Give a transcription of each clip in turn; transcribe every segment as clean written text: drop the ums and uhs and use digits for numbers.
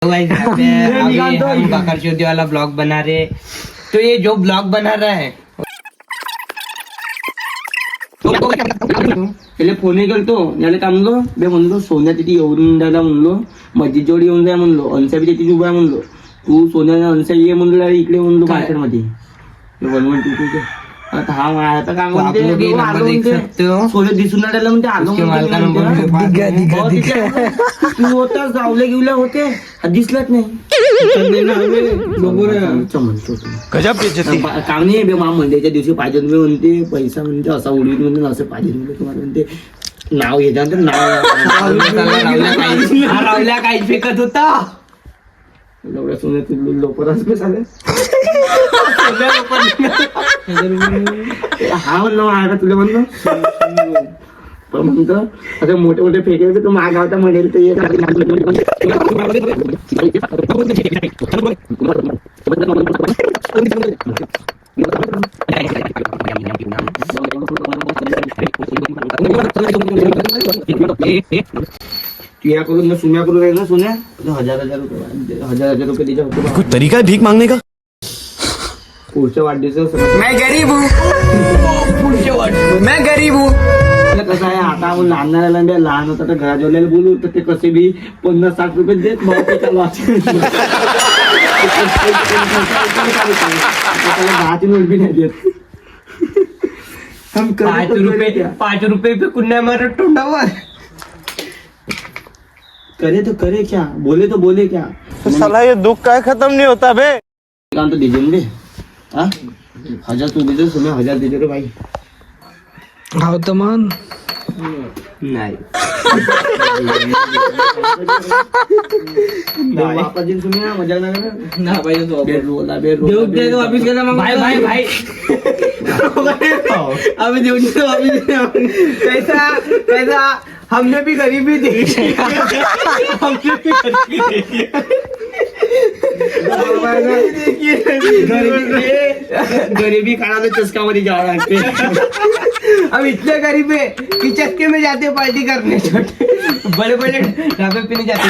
हम बकर चौधरी वाला ब्लॉग बना रहे, तो ये जो ब्लॉग बना रहा है त्याला फोन करतो याला काय म्हणलो बे म्हणलो सोन्या तिथे येऊन द्यायला म्हणलो मस्जिद जोडी येऊन जाय म्हणलो अनसा बी तिथे उभा म्हणलो तू सोन्या अनसा ये म्हणलो इकडे म्हणलो मार्केट मध्ये आता हा आता काय म्हणते सोने दिसून राहिला म्हणते आलो तू होता जावले गेवले होते दिसलाच नाही काम नाही बे मा मंडईच्या दिवशी पाहिजे तुम्ही म्हणते पैसा म्हणते असा उडवीत म्हणते असं पाहिजे म्हणते तुम्हाला म्हणते नाव घेतात रावल्या काही फेकत होता एवढ्या सोन्यात लोकरच झाले हा म्हणलं आहे तुला म्हणलं पण म्हणतो आता मोठे मोठे फेकायचे तू मागावता म्हणेल तर तुया करून सुम्या करून आहे ना सोन्या हजार रुपये दिले होते कुछ तरीका है भीख मांगने का? पुढच्या वाढदिवस मैं गरीब हूँ, मैं गरीब हूँ. कसं आहे आता आपण लहान होता तर घराजवल्याला बोलू तर ते कसे बी 50-60 रुपये देत भाऊ ते त्याला 10 नोट बी नाही देत. हम 5 रुपये पे कुन्या मारत तोंडावर. करे तो करे क्या, बोले तो बोले क्या. साला ये दुख का खत्म नहीं होता बे. काम तो दीजिए मुझे 1000 तू दे दे सुने 1000 दे दे रे भाई. हाव तर मन नाही वापस दिन सुने मजा ना कर ना भाई तो बेड रोल वापस गेला मग भाई भाई भाई अभी देऊ दे वापस कैसा कैसा हमने भी गरीबी देखी. हमने भी गरीबी गरीबी काळाला चस्का मध्ये जावं लागते. अब इतने गरीब है कि चक्के में जाते हैं पार्टी करने, छोटे बड़े बड़े ढाबे पे नहीं जाते.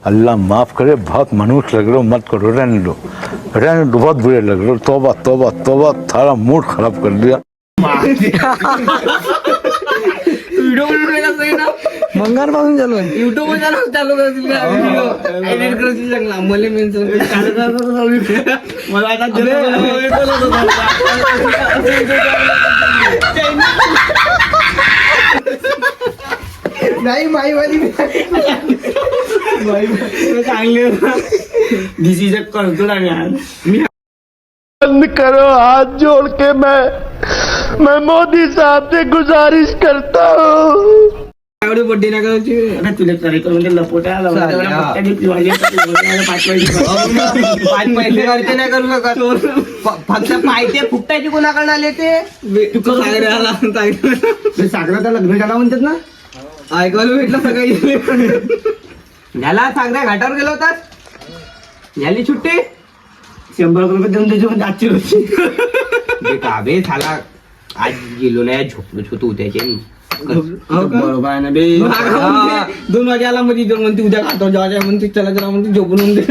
अल्लाह माफ करे, बहुत मनुष्य लग रहे हो, मत करो, रहने दो, बहुत बुरे लग रहे हो. तौबा तौबा तौबा, थारा मूड खराब कर दिया. व्हिडिओ बनवण्याचा ना मंगार पासून चालू आहे. युट्यूब वर चालू करतील का व्हिडिओ एडिट करतील चांगला मला मेन्शन मला आता नाही माईवाली चांगले डिसिजन करतो ना मी. बंद करो हाथ जोड़ के, मैं मोदी साहब से गुजारिश करता हूँ. एवढी बड्डे ना करायची. तुला ट्राय करून ते लपोटा पाच पैसे खर्च नाही करू शकत. फक्त पायते फुकटायचे कोणाकडे आले ते सागराचा लग्न झाला म्हणतात ना, ऐकायला भेटलं सगळी. झाला सागऱ्या घाटावर गेलो होतात, झाली सुट्टी. 100 रुपये देऊन त्याची म्हणजे आजची रोजी काबे झाला. आज गेलो नाही, झोपलोच होतो उद्याचे. बरोबर आहे ना बे. 2 वाजे आला मध्ये म्हणते उद्या घाटावर जायचं म्हणते, चला चला म्हणते झोपून दे.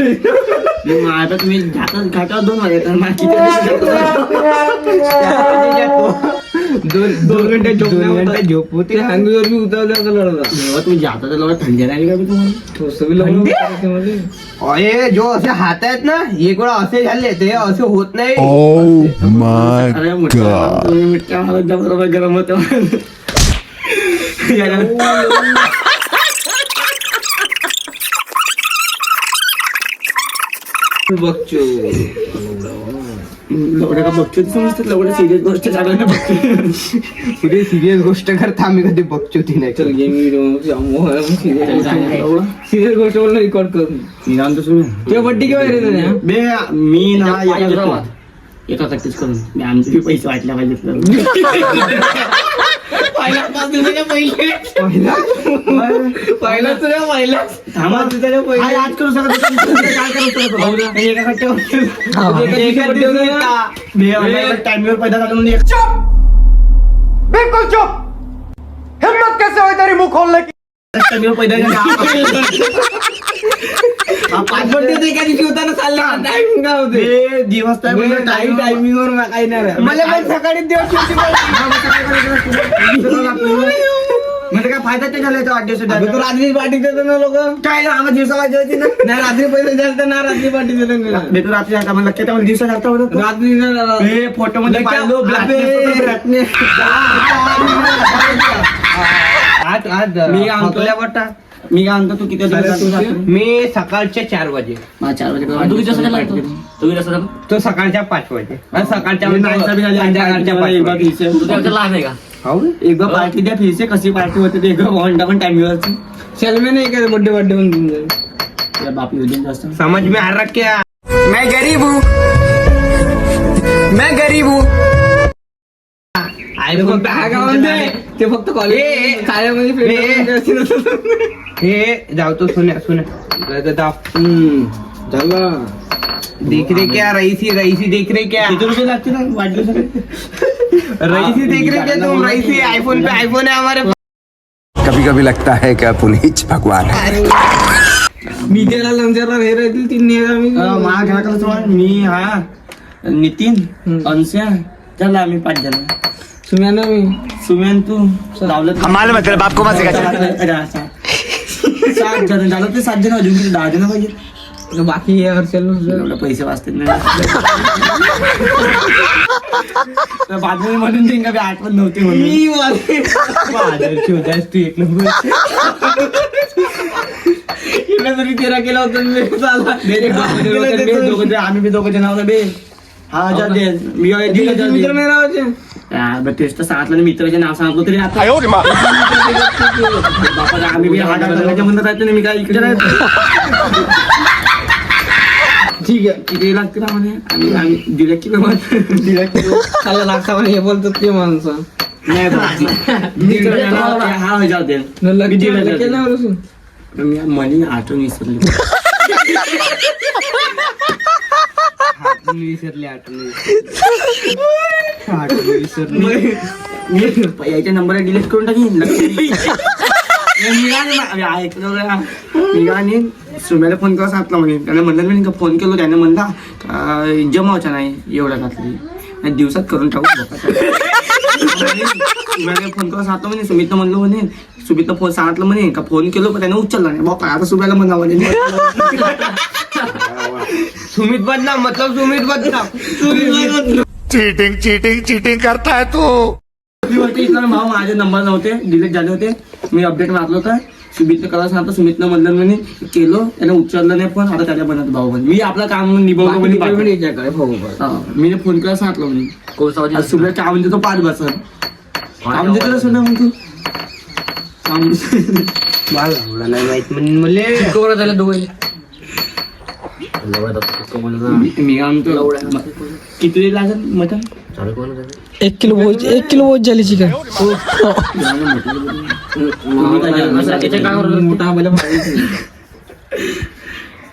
आता तुम्ही घाटावर 2 वाजे दोन घंटे झोप होते. हँगवर मी उतरलं लढला. तुम्ही जाता तर थंडी राहिली का तुम्हाला. अरे जो असे हात आहेत ना, एक वेळा असे झाले ते असे होत नाही. अरे मिठ्ठा मला बरोबर गरम होत. बघचो लवड्या का बघतो समजतात. लवड्या सिरियस गोष्ट चालू बघतो. सिरियस गोष्ट करता आम्ही कधी बघचो ती नाही. चल गेम सिरियस गोष्ट बोलणं रेकॉर्ड करून मी आणतो तुम्ही तेव्हा बड्डी केव्हा रे बे. मी ना एका प्रॅक्टिस करून मी आमचे पैसे वाटल्या पाहिजे. पहिला 5 दिवसाच्या पहिले पहिला तुझ्या पहिला थांबा दिवसाच्या पहिले आज करू शकत काय करू शकत एका टाइमवर पैदा झाला म्हणजे बिल्कुल चुप हिम्मत कैसे हुई तेरी मुंह खोलने की टाइमवर पैदा पाच बड्डे एका दिवशी होता ना चालला टायमिंग काय होते दिवस टायमिंग वर काही नाही मला पण सकाळी दिवस म्हणजे काय फायदा ते झाला वाढदिवस तू रात्री पार्टी देतो ना लोक काय आम्हाला दिवसा वाजली होती ना नाही रात्री पैसे द्याल तर ना रात्री पार्टी देतो ना देतो रात्री आता मला लक्षात आलं दिवसा जाता होतं रात्री फोटो मध्ये पाहिलं मी आणतो तू किती मी सकाळच्या 4 वाजे 4 वाजे तो सकाळच्या 5 वाजे सकाळच्या एकदा पार्टी द्या फिरसे कशी पार्टी होते ते एकदा वॉन्डा पण टाइमवरची सेल्फी नाही का बर्थडे म्हणून जाईल बाप येऊ जास्त समझ में आ रहा क्या मैं गरीब हूँ आयफोन ते फक्त कॉलेज हे जाऊ तो सुन्या झालं देख रे क्या रईसी देख रे क्या किती रुपये लागते ना वाढदिवसासाठी रईसी देख रे क्या तुम रईसी आईफोन पे आईफोन है हमारे कभी कभी लगता है कि आप उन्हीं भगवान है मी त्याला लंचरला हे राहतील 3 माझ्या घराकडे मी हा नितीन अंश्या चला आम्ही 5 जण सुम्या ना मी सुमेन तू लावलं हमारे मतलब आपको मत सिखा 7 जण झालं ते 7 जण अजून किती 10 जण पाहिजे बाकी हे हर्षल पैसे वाचतात बाजूने म्हणून ते काही आठवण नव्हती तू एक नंबर तरी तेरा केला होता आम्ही बी 2 जण आहोत बे हा हजार दे मी मित्र नाही राहायचे तेच तर सांगितलं मित्राचे नाव सांगतो तरी आता बापा आम्ही बी 8 म्हणत राहतो ना मी काय इकडे राहतो ठीक आहे किती लागते ना म्हणे आम्ही 1.5 किलो खायला लागता म्हणे हे बोलतात ते माणसं नाही हा हजार दे मी मनी आठवण विसरली मी याच्या नंबर डिलीट करून टाकीन मी सुम्याला फोन करा सांगितलं म्हणे त्याने म्हणलं मी फोन केलो त्याने म्हणला जमावच्या नाही एवढ्या घातली दिवसात करून टाकू सुम्याला फोन करा सांगितलं म्हणे सुमितनं म्हणलं म्हणे सुमितनं फोन सांगितलं म्हणे का फोन केलो पण त्याने उचलला नाही बाबा आता सुम्याला म्हणा म्हणे सुमित बदनाम मतलब सुमित बदनाम चीटिंग करता है तू भाऊ माझे नंबर नव्हते डिलीट झाले होते मी अपडेट मारलो होता सुमितनं करा सांगतो सुमितनं म्हणलं म्हणे केलो त्याने उचललं नाही पण आता त्याच्या बनत भाऊ म्हणे मी आपलं काम निभवलं मी फोन करा सांगितलं म्हणे सुमित काय म्हणजे तो 5 बस काय म्हणजे तुला सुना म्हणतो मला नाही माहित म्हणजे झालं दोघे मी म्हणतो किती लागेल मटन 1 किलो वोज झाली चिकन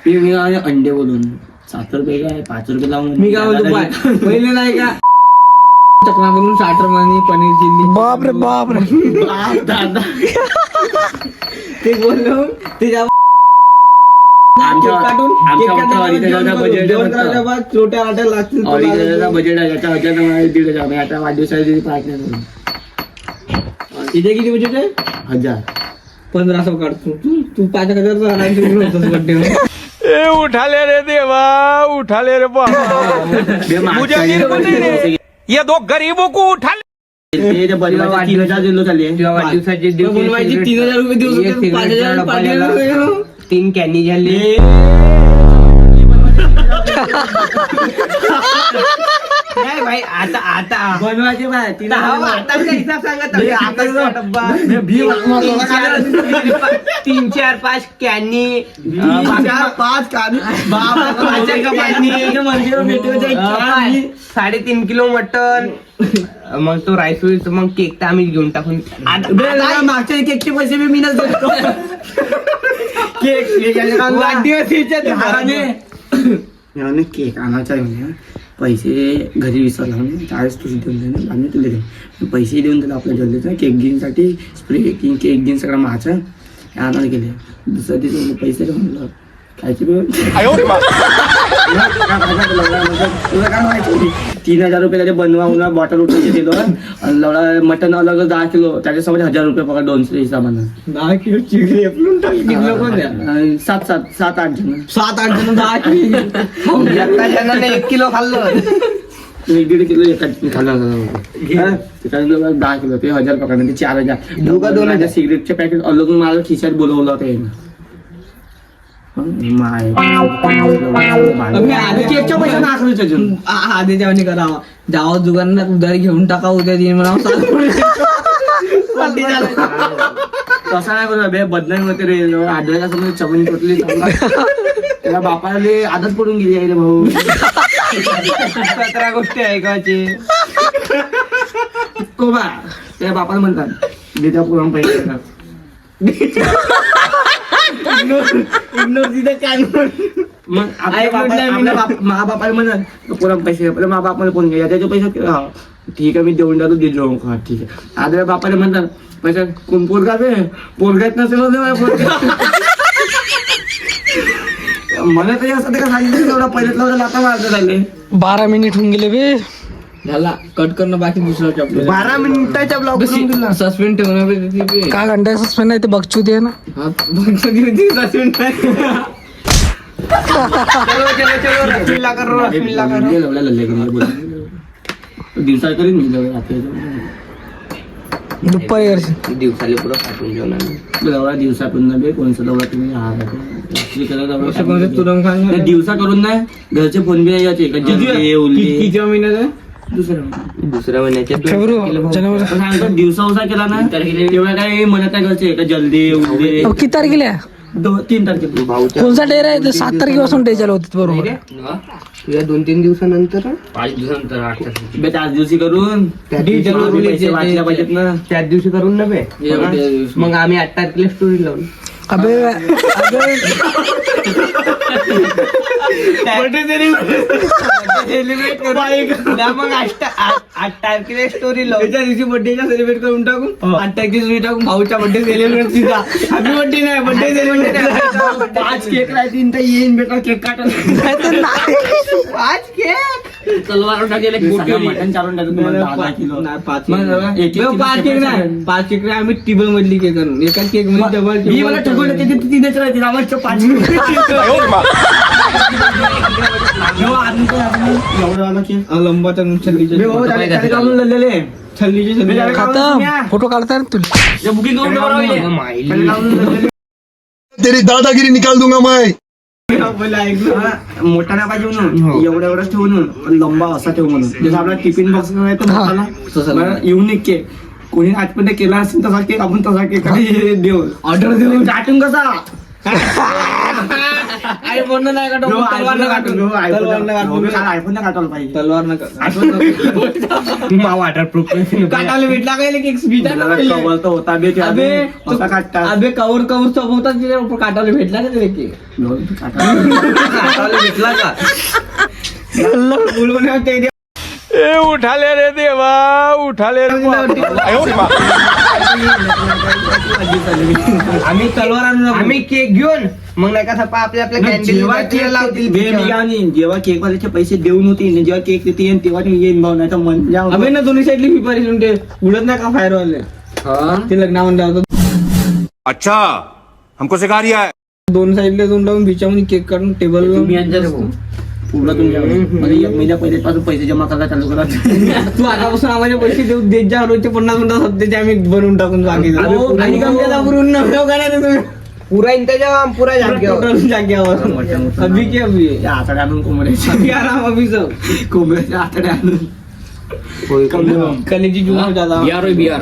मी अंडे बोलून 7 रुपये काय 5 रुपये लावून मी काय म्हणतो पहिले नाही का चकना बनवून स्टार्टर मध्ये पनीर चिल्ली बाप रे दादा ते बोललो ते छोट्या वाट्या लागतील बजेट आहे त्याच्या 1,500 आता वाढदिवसाची पार्टी इथे किती बजेट आहे 1000 1500 काढतो तू 5,000 होतस बड्डे उठा ले रे देवा उठा ले रे ये 2 गरीबों को उठा ले 3,000 दिलो चालले वाढदिवसाचे बोलवायची 3,000 रुपये दिवस 5,000 3 कॅनी झाले भाई आता आता बनवायचे बाय तिला आता हिसाब सांगत हे आता जो डब्बा हे भी वाटलं. 3-4-5 कॅनी 5 काढू कॅनी 3.5 किलो मटन मग तो राईस होईल मग केक तर आम्ही घेऊन टाकून मागच्या केकचे पैसे मी मीनच देतो. केक केक आणायचा आहे पैसे घरी विसरला म्हणजे त्यावेळेस तुझी देऊन दे आम्ही तुला दे पैसे देऊन दिले आपल्या जल्दीचं केक घेण्यासाठी स्प्रे केक घेईन सगळं माझं आणायला गेले दुसऱ्या दिवशी पैसे म्हणलं खायचे तुला काय माहिती 3,000 रुपये त्याचे बनवा बॉटल उठून दिलो आणि लवडा मटन अलग 10 किलो त्याच्यासमोर 1,000 रुपये पकडा 200 हिसाबानं 10 किलो चिकली आपलं किलो कोण द्या 7-8 जण 7-8 जण 10 किलो एका जणाने 1 किलो खाल्लं 1.5 किलो एका खाल्लं 10 किलो ते 1,000 पकडा ते 4,000 दोघा 2,000 सिगरेटचे पॅकेट अलग मला खिशात बोलवलं होतं केकच्या पैसा नाकरूच्या आधी जेवणी करावा जावा दुकानात उधारी घेऊन टाका उद्या दिन म्हणा तसा नाही करू बे बदनामी होते रे आढळल्या समोर चमनी तुटली त्याला बापाला आदत पडून गेली आहे रे भाऊ 17 गोष्टी ऐकायची तो बा त्या बापाला म्हणतात देत्या पुरण पैसे मग मा बापाला म्हणत पुरण पैसे मा बापाला फोन घ्या त्याचे पैसे ठीक आहे मी देऊन जातो दिलो ठीक आहे आदल्या बापाला म्हणतात पैसा कोण पोरगा बे पोरगात नसेल मला तरी असं का सांगितलं तेवढा पहिल्यातला लाता मारत झाले 12 मिनिट होऊन गेले बे झाला कट करणं बाकी दुसरा चॉप 12 मिनिटाच्या ब्लॉग सस्पेंड ठेवणं काय घंटा सस्पेंड आहे ते बघचू दे ना दिवसा करीन मी दुपारी करशील. दिवसाले पुढं पाठवून जेवणार दौडा दिवसा करून नाही कोणचा दौडा तुम्ही तुरंग खान दिवसा करून नाही घरचे फोन बी नाही यायचे किती महिन्याचा दुसऱ्या महिन्याच्या जानेवारी सांगतो दिवसा उसा केला ना तेव्हा काय म्हणत नाही घरचे का जल्दी उद्या अहो, किती तारखेला आहे? 3 तारखेला भाऊच्या कोणचा डेअर आहे 7 तारखेपासून डे चालू होते बरोबर तुझ्या 2-3 दिवसानंतर 5 दिवसानंतर 8 तारखेला बे त्याच दिवशी करून पैसे वाचल्या पाहिजेत ना त्याच दिवशी करून ना बे मग आम्ही 8 तारखेला स्टोरी लावून अबे मग 8 तारखेला स्टोरी लावून त्या दिवशी बर्थडेला सेलिब्रेट करून टाकून 8 तारखेला टाकून भाऊच्या बर्थडे सेलिब्रेट तिचा हॅपी बर्थडे नाही बर्थडे सेलिब्रेट 5 केक राहतील तर येईन बेटा केक काटून 5 केक तलवार मटन चालून टाकून 10 किलो 5 केक नाही 5 केक नाही आम्ही टेबल मधली केक करून एका केक मध्ये मी मला ठरवलं त्याचे 3च राहतील आम्हाला 5 लंबाचा छल्लीचे खाता फोटो काढता ना तुला बुकिंग तेरी दादागिरी निकाल दूंगा मैं मोठा नाही पाहिजे म्हणून एवढंच ठेवू म्हणून लंबा असा ठेवू म्हणून जसं आपला टिफिन बॉक्स मोठाला युनिक केक कोणी आजपर्यंत केला असेल तसा केक आपण तसा केक देऊ ऑर्डर देऊ काटून कसा आयफोन नाही आयफोन काटायला पाहिजे तलवार वॉटरप्रूफ काटायला भेटला काय कवर तर होता बे कसा काटतात अबे कवर सोबत काटायला भेटला का ते केक काटायला भेटला का उठाले रे देवा उठाले रे आम्ही तलवार आणून आम्ही केक घेऊन मग नाही का सपा आपल्या जेव्हा केक वाल्याचे पैसे देऊन होते जेव्हा केक देते येईन तेव्हा येईन भाऊ नाही तर मन अबे ना दोन्ही साईडली प्रिपरेशन ते उडत नाही का फायर वाले ते लग्ना म्हणलं होतं अच्छा हमको सिखा रिया है दोन साईडला दोन लावून बिचामध्ये केक काढून टेबल पूर्ण तुमच्या म्हणजे 1 महिन्या पहिल्यापासून पैसे जमा करायला चालू करा तू आतापासून आम्हाला पैसे देऊ देत जा रोजचे 50 सध्याचे आम्ही बनवून टाकून बाकी आणि तुम्ही पूरा इंतजाम पूरा जाग्यावर अभी के अभी आतड्या आणून कोंबड्याच्या अभी आराम अभी सब कोंबड्याच्या आतड्या आणून कलेजी जुआ हो जाता बिहार बिहार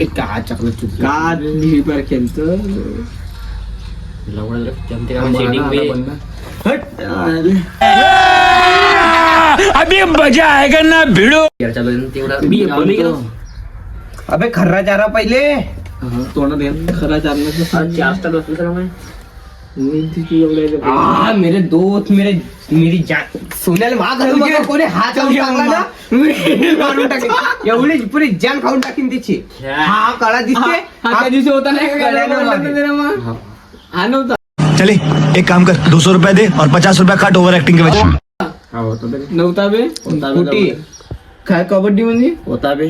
एक का चॉकलेट चुप का भी पर खेलतो अबे खर्रा चारा पहिले तोंड दे खरा चारला आ मेरे दोस्त मेरी जान सोन्याला माग कोणी हात लावून टाकला ना मी मारून टाकेन एवढी पुरी जान खाऊन टाकीन त्याची हा काळा दिसते हा दिवशी होता नाही का हा नव्हता चले एक काम कर 200 रुपया दे और 50 रुपया काट ओवर एक्टिंग के वजह से नव्हता बे कुठे काय कबड्डी मध्ये होता बे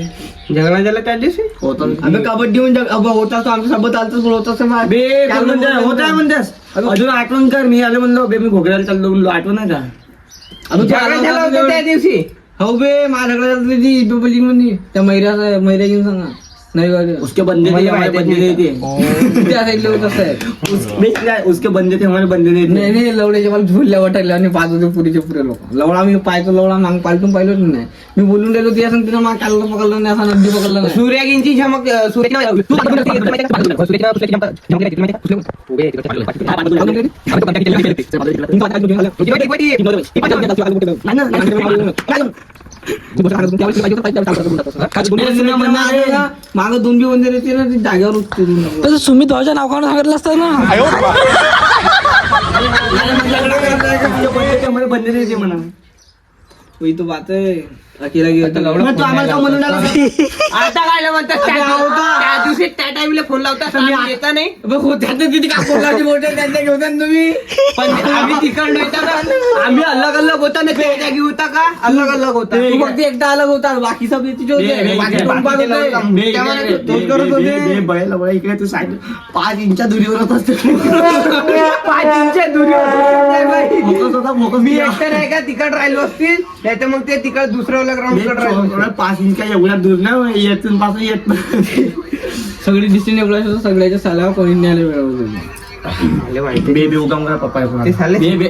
झगडा झाला त्या दिवशी होता अबे कबड्डी मध्ये होता तो आमच्या सोबत आलतो होता बे होता म्हणतेस अजून आठवण कर मी आले म्हणलो बे मी घोगऱ्याला चाललो म्हणलो आठवण आहे का झगडा झाला होता त्या दिवशी हो बे माझा झगडा झाला ती बबली मध्ये त्या मैऱ्या घेऊन सांगा नाही उसके बंदे थे हमारे बंदे नहीं थे त्या साईडला होत असं उसके बंदे थे हमारे बंदे नहीं थे नाही नाही लवड्याच्या मला झुलल्या वाटायला आणि पाच होते पुरीचे पुरे लोक लवडा मी पाहतो लवडा माग पालटून पाहिलोच नाही मी बोलून राहिलो त्या सांगते ना माग काढलं पकडलं नाही असा नदी पकडलं नाही सूर्यागिंची झमक माग दोन बी बंदे येते ना जागेवर उठते तसं सुमित भाऊच्या नाव काढून सांगितलं असतं ना हमारे बंदे नहीं थे म्हणा वही तो बात है अकेला गेला तू आम्हाला का म्हणून आता काय म्हणतात त्या दिवशी त्या टाइमला फोन लावता येता नाही होत्या तिथे का फोन लावची मोठे त्यांना घेऊन तुम्ही पण आम्ही तिकडं येता ना आम्ही अलग अलग होता ना त्या जागी होता का अलग अलग होता तू फक्त एकटा अलग होता बाकी सब तिथे होते बाकी टोंपात होते त्यामुळे तोच करत होते इकडे तू साईड 5 इंच दुरीवर होत असते 5 इंच दूर मी मी एकटा नाही का तिकड राहिलो असतील नाही तर मग ते तिकड दुसऱ्या ग्राउंड कडे राहिलो 5 इंच एवढ्या दूर ना येतून पासून येत सगळी डिस्टन्स एवढा सगळ्याच्या सालावर कोणी न्यायला वेळ बेबी उगम करा पप्पा ते साले बेबी